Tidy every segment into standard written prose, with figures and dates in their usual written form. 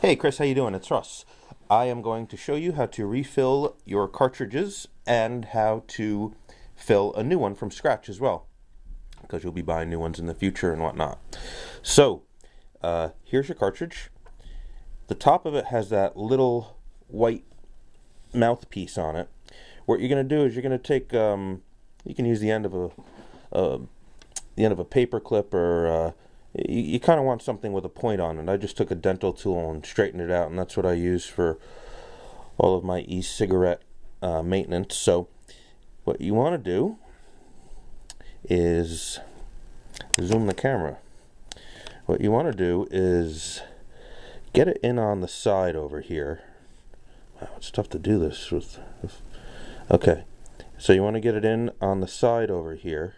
Hey Chris, how you doing? It's Russ. I am going to show you how to refill your cartridges and how to fill a new one from scratch as well, because you'll be buying new ones in the future and whatnot. So, here's your cartridge. The top of it has that little white mouthpiece on it. What you're going to do is you're going to take, you can use the end of a paper clip, or you kind of want something with a point on it. I just took a dental tool and straightened it out, and that's what I use for all of my e-cigarette maintenance. So what you want to do is zoom the camera. What you want to do is get it in on the side over here. Wow, it's tough to do this with okay, so you want to get it in on the side over here,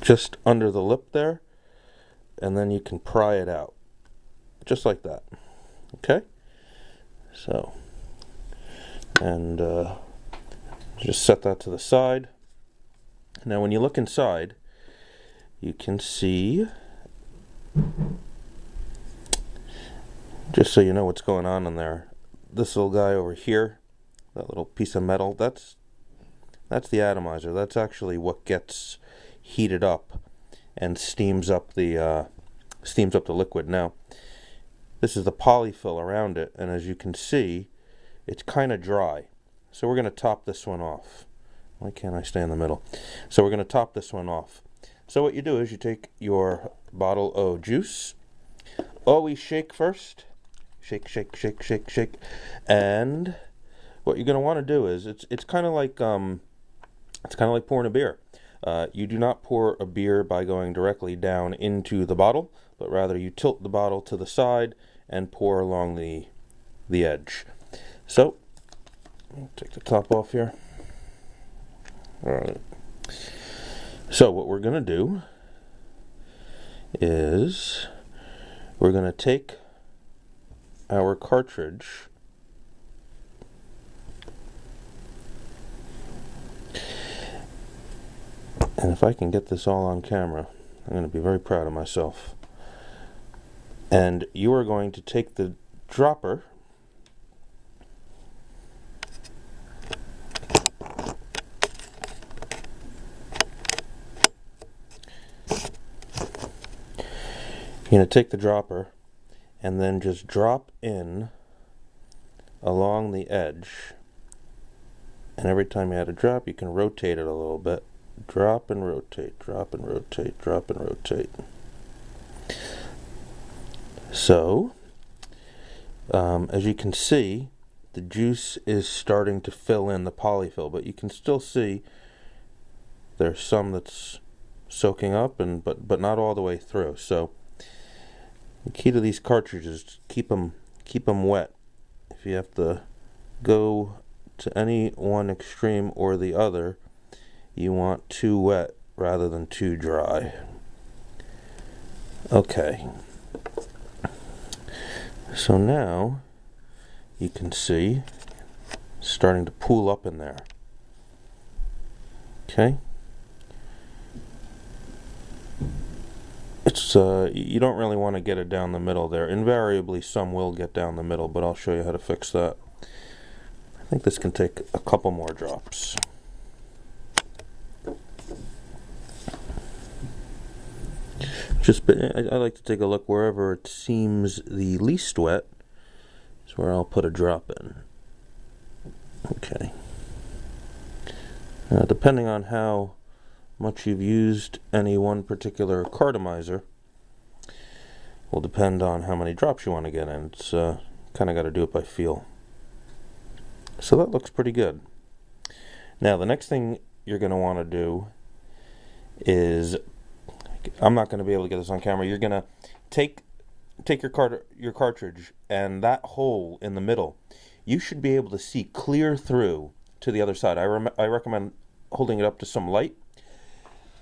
just under the lip there, and then you can pry it out just like that. Okay, so and just set that to the side. Now when you look inside, you can see, just so you know what's going on in there, this little guy over here, that little piece of metal, that's the atomizer. That's actually what gets heated up and steams up the liquid. Now this is the polyfill around it, and as you can see, it's kind of dry, so we're going to top this one off. Why can't I stay in the middle? So we're going to top this one off. So what you do is you take your bottle of juice, always shake first, shake, shake, shake, shake, shake, and what you're going to want to do is it's kind of like pouring a beer. You do not pour a beer by going directly down into the bottle, but rather you tilt the bottle to the side and pour along the edge. So, take the top off here. Alright. So what we're going to do is we're going to take our cartridge and if I can get this all on camera, I'm going to be very proud of myself. And you are going to take the dropper and then just drop in along the edge, and every time you add a drop you can rotate it a little bit. Drop and rotate, drop and rotate, drop and rotate. So as you can see, the juice is starting to fill in the polyfill, but you can still see there's some that's soaking up, and but not all the way through. So the key to these cartridges is keep them wet. If you have to go to any one extreme or the other, you want too wet rather than too dry. Okay, so now you can see it's starting to pool up in there. Okay, it's you don't really want to get it down the middle there. Invariably some will get down the middle, but I'll show you how to fix that. I think this can take a couple more drops. I like to take a look wherever it seems the least wet is where I'll put a drop in. Okay. Now, depending on how much you've used any one particular cartomizer will depend on how many drops you want to get in. It's kind of got to do it by feel. So that looks pretty good. Now the next thing you're going to want to do is, I'm not going to be able to get this on camera. You're going to take your cartridge, and that hole in the middle, you should be able to see clear through to the other side. I recommend holding it up to some light,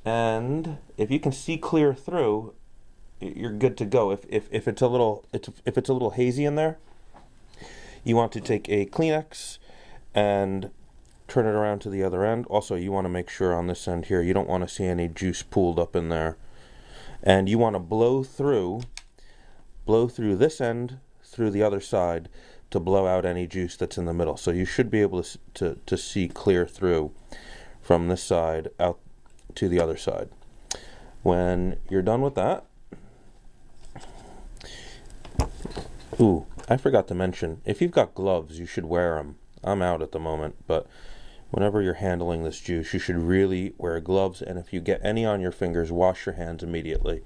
and if you can see clear through, you're good to go. If it's a little hazy in there, you want to take a Kleenex and turn it around to the other end. Also, you want to make sure on this end here, you don't want to see any juice pooled up in there. And you want to blow through this end through the other side to blow out any juice that's in the middle. So you should be able to see clear through from this side out to the other side. When you're done with that, ooh, I forgot to mention, if you've got gloves, you should wear them. I'm out at the moment, but whenever you're handling this juice, you should really wear gloves, and if you get any on your fingers, wash your hands immediately,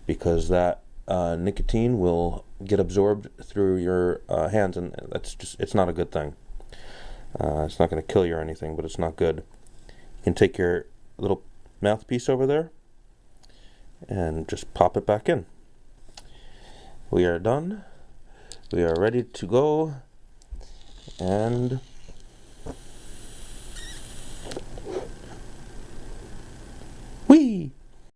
because that nicotine will get absorbed through your hands, and it's not a good thing. It's not going to kill you or anything, but it's not good. You can take your little mouthpiece over there and just pop it back in. We are done. We are ready to go, and